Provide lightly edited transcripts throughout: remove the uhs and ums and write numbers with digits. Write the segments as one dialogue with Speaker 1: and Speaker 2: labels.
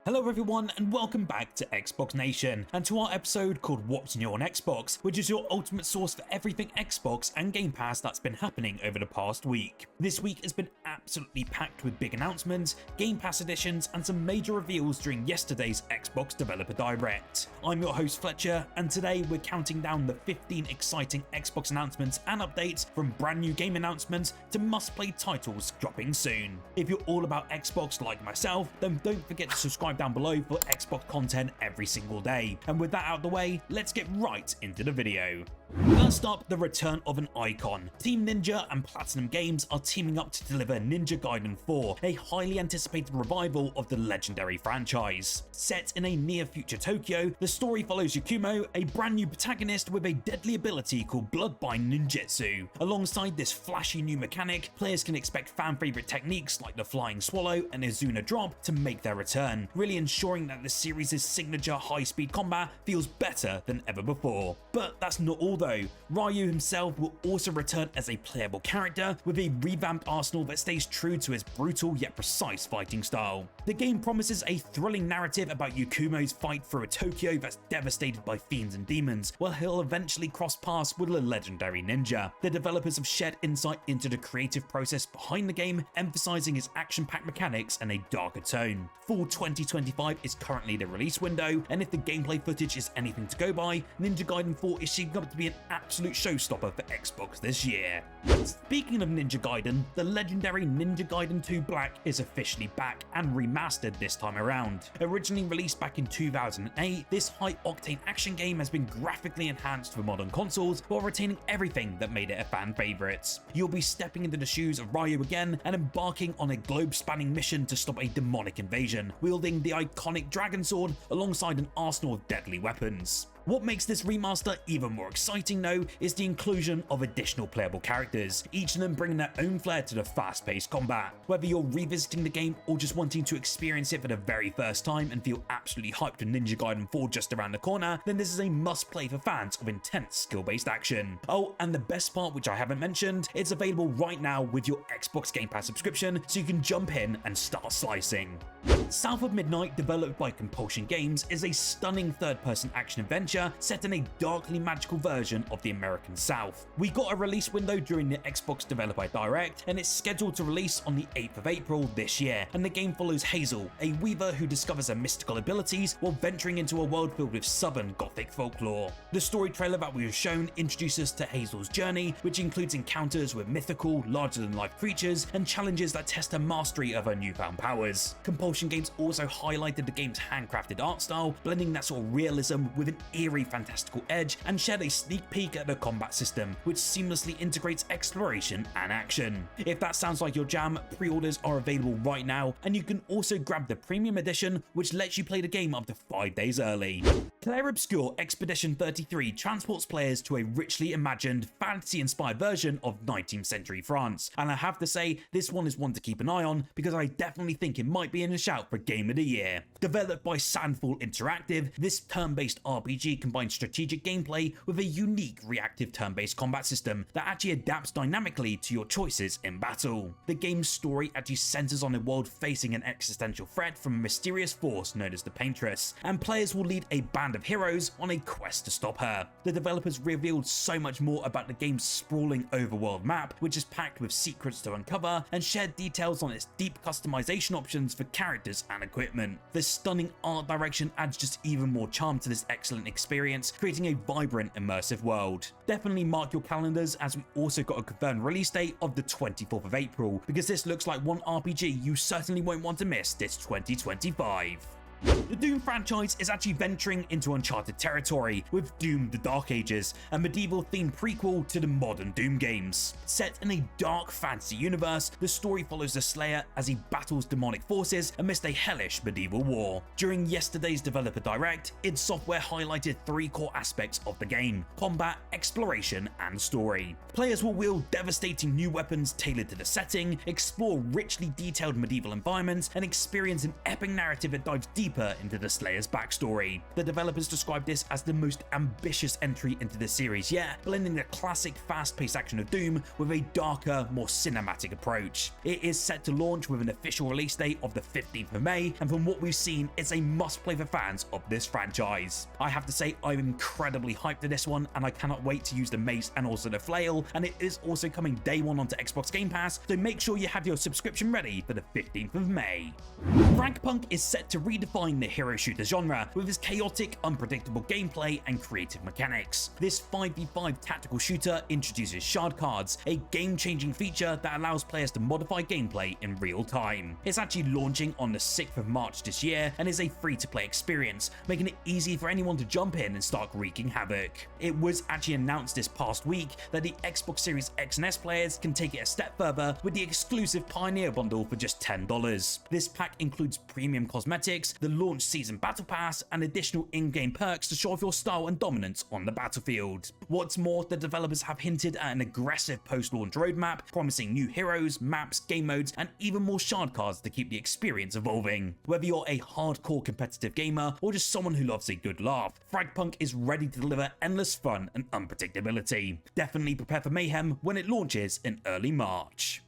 Speaker 1: Hello everyone and welcome back to Xbox Nation and to our episode called What's New on Xbox, which is your ultimate source for everything Xbox and Game Pass that's been happening over the past week. This week has been absolutely packed with big announcements, Game Pass additions and some major reveals during yesterday's Xbox Developer Direct. I'm your host Fletcher and today we're counting down the 15 exciting Xbox announcements and updates, from brand new game announcements to must-play titles dropping soon. If you're all about Xbox like myself, then don't forget to subscribe down below for Xbox content every single day. And with that out of the way, let's get right into the video. First up, the return of an icon. Team Ninja and Platinum Games are teaming up to deliver Ninja Gaiden 4, a highly anticipated revival of the legendary franchise. Set in a near-future Tokyo, the story follows Yakumo, a brand new protagonist with a deadly ability called Bloodbind Ninjutsu. Alongside this flashy new mechanic, players can expect fan-favorite techniques like the Flying Swallow and Izuna Drop to make their return, really ensuring that the series' signature high-speed combat feels better than ever before. But that's not all though. Ryu himself will also return as a playable character with a revamped arsenal that stays true to his brutal yet precise fighting style. The game promises a thrilling narrative about Yakumo's fight through a Tokyo that's devastated by fiends and demons, while he'll eventually cross paths with a legendary ninja. The developers have shared insight into the creative process behind the game, emphasizing its action-packed mechanics and a darker tone. Fall 2025 is currently the release window, and if the gameplay footage is anything to go by, Ninja Gaiden 4 is shaping up to be an absolute showstopper for Xbox this year. Speaking of Ninja Gaiden, the legendary Ninja Gaiden 2 Black is officially back and remastered this time around. Originally released back in 2008, this high-octane action game has been graphically enhanced for modern consoles while retaining everything that made it a fan favourite. You'll be stepping into the shoes of Ryu again and embarking on a globe-spanning mission to stop a demonic invasion, wielding the iconic dragon sword alongside an arsenal of deadly weapons. What makes this remaster even more exciting though is the inclusion of additional playable characters, each of them bringing their own flair to the fast-paced combat. Whether you're revisiting the game or just wanting to experience it for the very first time and feel absolutely hyped with Ninja Gaiden 4 just around the corner, then this is a must-play for fans of intense skill-based action. Oh, and the best part, which I haven't mentioned, it's available right now with your Xbox Game Pass subscription, so you can jump in and start slicing. South of Midnight, developed by Compulsion Games, is a stunning third-person action adventure set in a darkly magical version of the American South. We got a release window during the Xbox Developer Direct, and it's scheduled to release on the 8th of April this year, and the game follows Hazel, a weaver who discovers her mystical abilities while venturing into a world filled with southern gothic folklore. The story trailer that we were shown introduces us to Hazel's journey, which includes encounters with mythical, larger-than-life creatures and challenges that test her mastery of her newfound powers. Compulsion Games also highlighted the game's handcrafted art style, blending that sort of realism with an eerie fantastical edge, and shared a sneak peek at the combat system, which seamlessly integrates exploration and action. If that sounds like your jam, pre-orders are available right now, and you can also grab the premium edition, which lets you play the game up to 5 days early. Clair Obscur Expedition 33 transports players to a richly imagined, fantasy-inspired version of 19th century France, and I have to say, this one is one to keep an eye on because I definitely think it might be in a shout for Game of the Year. Developed by Sandfall Interactive, this turn-based RPG combines strategic gameplay with a unique reactive turn-based combat system that actually adapts dynamically to your choices in battle. The game's story actually centers on a world facing an existential threat from a mysterious force known as the Paintress, and players will lead a band of heroes on a quest to stop her. The developers revealed so much more about the game's sprawling overworld map, which is packed with secrets to uncover, and shared details on its deep customization options for characters and equipment. The stunning art direction adds just even more charm to this excellent experience, creating a vibrant, immersive world. Definitely mark your calendars, as we also got a confirmed release date of the 24th of April, because this looks like one RPG you certainly won't want to miss this 2025. The Doom franchise is actually venturing into uncharted territory with Doom: The Dark Ages, a medieval-themed prequel to the modern Doom games. Set in a dark fantasy universe, the story follows the Slayer as he battles demonic forces amidst a hellish medieval war. During yesterday's Developer Direct, id Software highlighted 3 core aspects of the game: combat, exploration, and story. Players will wield devastating new weapons tailored to the setting, explore richly detailed medieval environments, and experience an epic narrative that dives deep deeper into the Slayer's backstory. The developers described this as the most ambitious entry into the series yet, blending the classic fast-paced action of Doom with a darker, more cinematic approach. It is set to launch with an official release date of the 15th of May, and from what we've seen, it's a must-play for fans of this franchise. I have to say, I'm incredibly hyped for this one, and I cannot wait to use the mace and also the flail, and it is also coming day one onto Xbox Game Pass, so make sure you have your subscription ready for the 15th of May. FragPunk is set to redefine the hero shooter genre with its chaotic, unpredictable gameplay and creative mechanics. This 5v5 tactical shooter introduces shard cards, a game-changing feature that allows players to modify gameplay in real time. It's actually launching on the 6th of March this year and is a free-to-play experience, making it easy for anyone to jump in and start wreaking havoc. It was actually announced this past week that the Xbox Series X and S players can take it a step further with the exclusive Pioneer bundle for just $10. This pack includes premium cosmetics, the launch season battle pass, and additional in-game perks to show off your style and dominance on the battlefield. What's more, the developers have hinted at an aggressive post-launch roadmap, promising new heroes, maps, game modes, and even more shard cards to keep the experience evolving. Whether you're a hardcore competitive gamer or just someone who loves a good laugh, FragPunk is ready to deliver endless fun and unpredictability. Definitely prepare for mayhem when it launches in early March.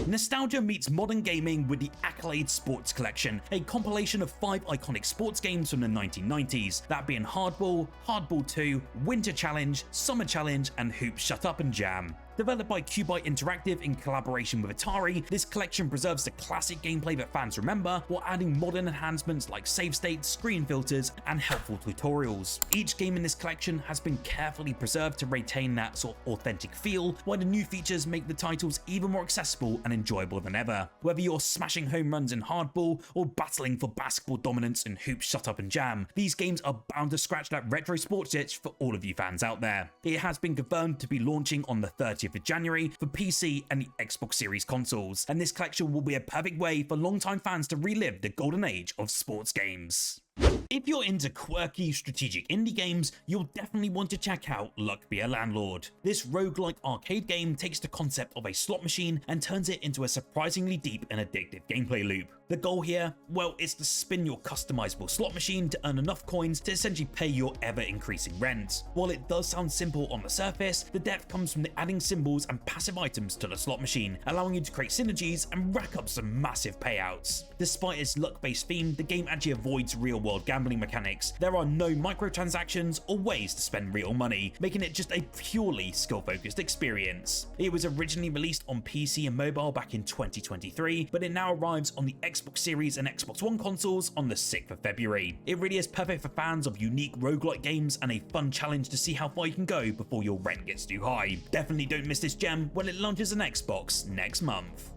Speaker 1: Nostalgia meets modern gaming with the Accolade Sports Collection, a compilation of 5 iconic sports games from the 1990s, that being Hardball, Hardball 2, Winter Challenge, Summer Challenge, and Hoops Shut Up and Jam. Developed by Cubite Interactive in collaboration with Atari, this collection preserves the classic gameplay that fans remember while adding modern enhancements like save states, screen filters, and helpful tutorials. Each game in this collection has been carefully preserved to retain that sort of authentic feel, while the new features make the titles even more accessible and enjoyable than ever. Whether you're smashing home runs in Hardball or battling for basketball dominance in Hoops Shut Up and Jam, these games are bound to scratch that retro sports itch for all of you fans out there. It has been confirmed to be launching on the 30th of January for PC and the Xbox Series consoles, and this collection will be a perfect way for longtime fans to relive the golden age of sports games. If you're into quirky strategic indie games, you'll definitely want to check out Luck Be a Landlord. This roguelike arcade game takes the concept of a slot machine and turns it into a surprisingly deep and addictive gameplay loop. The goal here, well, is to spin your customizable slot machine to earn enough coins to essentially pay your ever-increasing rent. While it does sound simple on the surface, the depth comes from the adding symbols and passive items to the slot machine, allowing you to create synergies and rack up some massive payouts. Despite its luck-based theme, the game actually avoids real-world gambling mechanics. There are no microtransactions or ways to spend real money, making it just a purely skill-focused experience. It was originally released on PC and mobile back in 2023, but it now arrives on the Xbox Series and Xbox One consoles on the 6th of February. It really is perfect for fans of unique roguelike games and a fun challenge to see how far you can go before your rent gets too high. Definitely don't miss this gem when it launches on Xbox next month.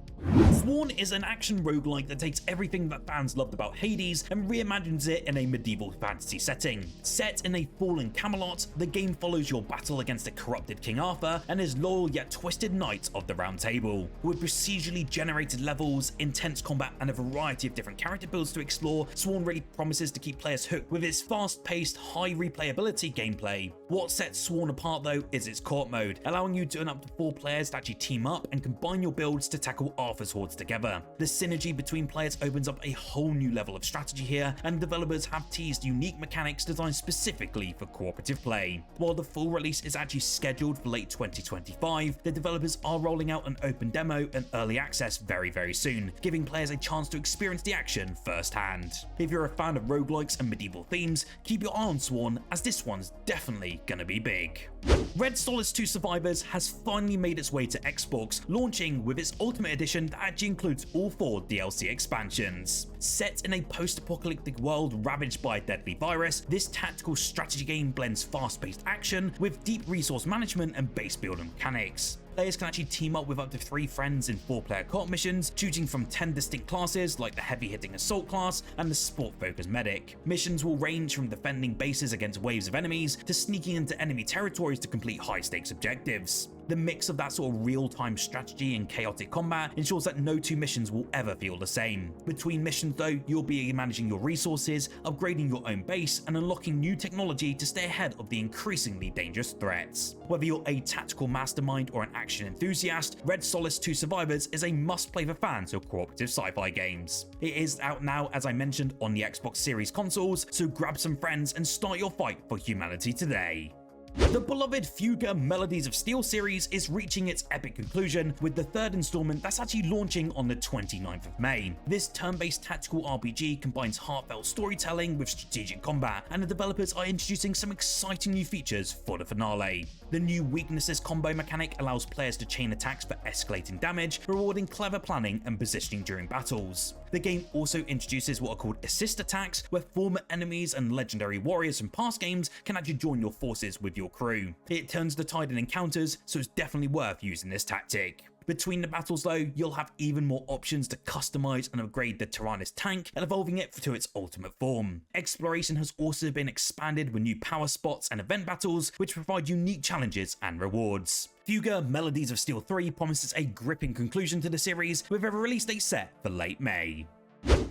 Speaker 1: Sworn is an action roguelike that takes everything that fans loved about Hades and reimagines it in a medieval fantasy setting. Set in a fallen Camelot, the game follows your battle against a corrupted King Arthur and his loyal yet twisted knights of the Round Table. With procedurally generated levels, intense combat, and a variety of different character builds to explore, Sworn really promises to keep players hooked with its fast-paced, high replayability gameplay. What sets Sworn apart though is its court mode, allowing you to earn up to 4 players to actually team up and combine your builds to tackle Arthur's hordes together. The synergy between players opens up a whole new level of strategy here, and developers have teased unique mechanics designed specifically for cooperative play. While the full release is actually scheduled for late 2025, the developers are rolling out an open demo and early access very soon, giving players a chance to experience the action firsthand. If you're a fan of roguelikes and medieval themes, keep your eye on Sworn, as this one's definitely gonna be big. Red Solstice 2 Survivors has finally made its way to Xbox, launching with its Ultimate Edition that actually includes all 4 DLC expansions. Set in a post-apocalyptic world ravaged by a deadly virus, this tactical strategy game blends fast-paced action with deep resource management and base building mechanics. Players can actually team up with up to 3 friends in 4-player co-op missions, choosing from 10 distinct classes like the heavy-hitting assault class and the sport-focused medic. Missions will range from defending bases against waves of enemies to sneaking into enemy territories to complete high-stakes objectives. The mix of that sort of real-time strategy and chaotic combat ensures that no two missions will ever feel the same. Between missions though, you'll be managing your resources, upgrading your own base, and unlocking new technology to stay ahead of the increasingly dangerous threats. Whether you're a tactical mastermind or an action enthusiast, Red Solstice 2 Survivors is a must-play for fans of cooperative sci-fi games. It is out now, as I mentioned, on the Xbox Series consoles, so grab some friends and start your fight for humanity today. The beloved FUGA Melodies of Steel series is reaching its epic conclusion with the third installment that's actually launching on the 29th of May. This turn-based tactical RPG combines heartfelt storytelling with strategic combat, and the developers are introducing some exciting new features for the finale. The new weaknesses combo mechanic allows players to chain attacks for escalating damage, rewarding clever planning and positioning during battles. The game also introduces what are called assist attacks, where former enemies and legendary warriors from past games can actually join your forces with your crew. It turns the tide in encounters, so it's definitely worth using this tactic. Between the battles though, you'll have even more options to customize and upgrade the Tyrannus tank and evolving it to its ultimate form. Exploration has also been expanded with new power spots and event battles, which provide unique challenges and rewards. FUGA Melodies of Steel 3 promises a gripping conclusion to the series, with a release date set for late May.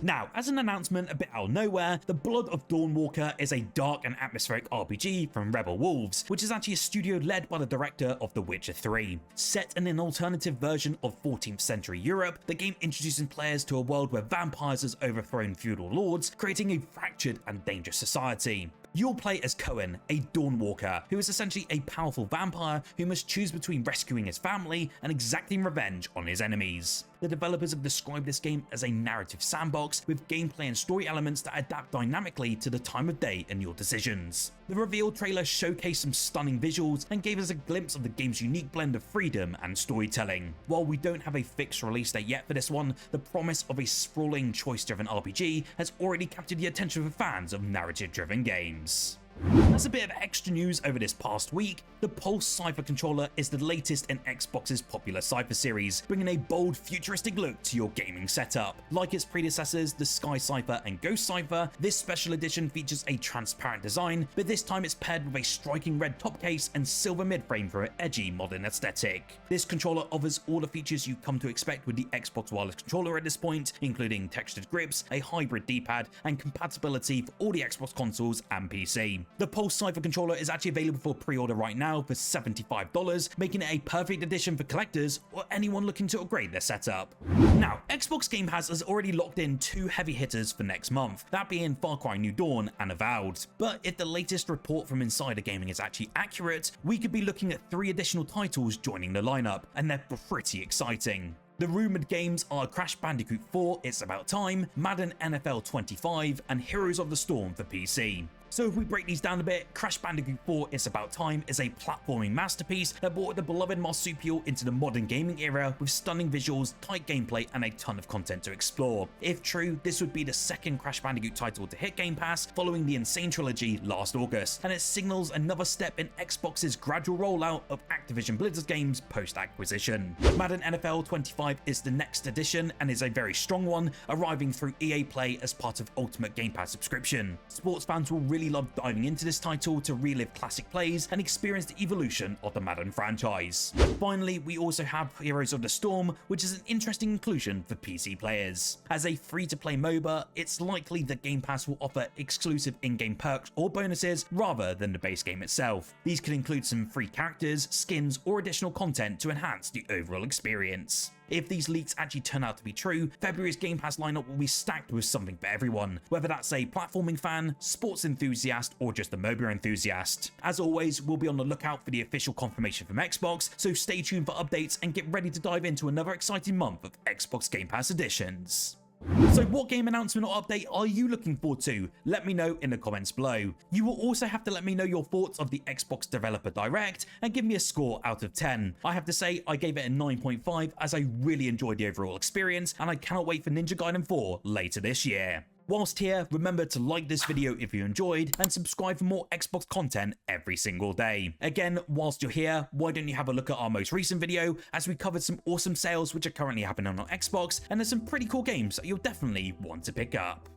Speaker 1: Now, as an announcement a bit out of nowhere, the Blood of Dawnwalker is a dark and atmospheric RPG from Rebel Wolves, which is actually a studio led by the director of The Witcher 3. Set in an alternative version of 14th century Europe, the game introduces players to a world where vampires has overthrown feudal lords, creating a fractured and dangerous society. You'll play as Cohen, a Dawnwalker, who is essentially a powerful vampire who must choose between rescuing his family and exacting revenge on his enemies. The developers have described this game as a narrative sandbox with gameplay and story elements that adapt dynamically to the time of day and your decisions. The reveal trailer showcased some stunning visuals and gave us a glimpse of the game's unique blend of freedom and storytelling. While we don't have a fixed release date yet for this one, the promise of a sprawling, choice-driven RPG has already captured the attention of fans of narrative-driven games. As a bit of extra news over this past week, the Pulse Cipher controller is the latest in Xbox's popular Cipher series, bringing a bold, futuristic look to your gaming setup. Like its predecessors, the Sky Cipher and Ghost Cipher, this special edition features a transparent design, but this time it's paired with a striking red top case and silver midframe for an edgy modern aesthetic. This controller offers all the features you've come to expect with the Xbox wireless controller at this point, including textured grips, a hybrid D-pad, and compatibility for all the Xbox consoles and PC. The Pulse Cipher controller is actually available for pre-order right now for $75, making it a perfect addition for collectors or anyone looking to upgrade their setup. Now, Xbox Game Pass has already locked in two heavy hitters for next month, that being Far Cry New Dawn and Avowed. But if the latest report from Insider Gaming is actually accurate, we could be looking at 3 additional titles joining the lineup, and they're pretty exciting. The rumoured games are Crash Bandicoot 4, It's About Time, Madden NFL 25, and Heroes of the Storm for PC. So if we break these down a bit, Crash Bandicoot 4 It's About Time is a platforming masterpiece that brought the beloved marsupial into the modern gaming era with stunning visuals, tight gameplay, and a ton of content to explore. If true, this would be the second Crash Bandicoot title to hit Game Pass following the Insane Trilogy last August, and it signals another step in Xbox's gradual rollout of Activision Blizzard games post-acquisition. Madden NFL 25 is the next edition and is a very strong one, arriving through EA Play as part of Ultimate Game Pass subscription. Sports fans will really love diving into this title to relive classic plays and experience the evolution of the Madden franchise. Finally, we also have Heroes of the Storm, which is an interesting inclusion for PC players. As a free-to-play MOBA, it's likely that Game Pass will offer exclusive in-game perks or bonuses rather than the base game itself. These could include some free characters, skins, or additional content to enhance the overall experience. If these leaks actually turn out to be true, February's Game Pass lineup will be stacked with something for everyone, whether that's a platforming fan, sports enthusiast, or just a MOBA enthusiast. As always, we'll be on the lookout for the official confirmation from Xbox, so stay tuned for updates and get ready to dive into another exciting month of Xbox Game Pass editions. So what game announcement or update are you looking forward to? Let me know in the comments below. You will also have to let me know your thoughts of the Xbox Developer Direct and give me a score out of 10. I have to say I gave it a 9.5 as I really enjoyed the overall experience, and I cannot wait for Ninja Gaiden 4 later this year. Whilst here, remember to like this video if you enjoyed and subscribe for more Xbox content every single day. Again, whilst you're here, why don't you have a look at our most recent video, as we covered some awesome sales which are currently happening on Xbox, and there's some pretty cool games that you'll definitely want to pick up.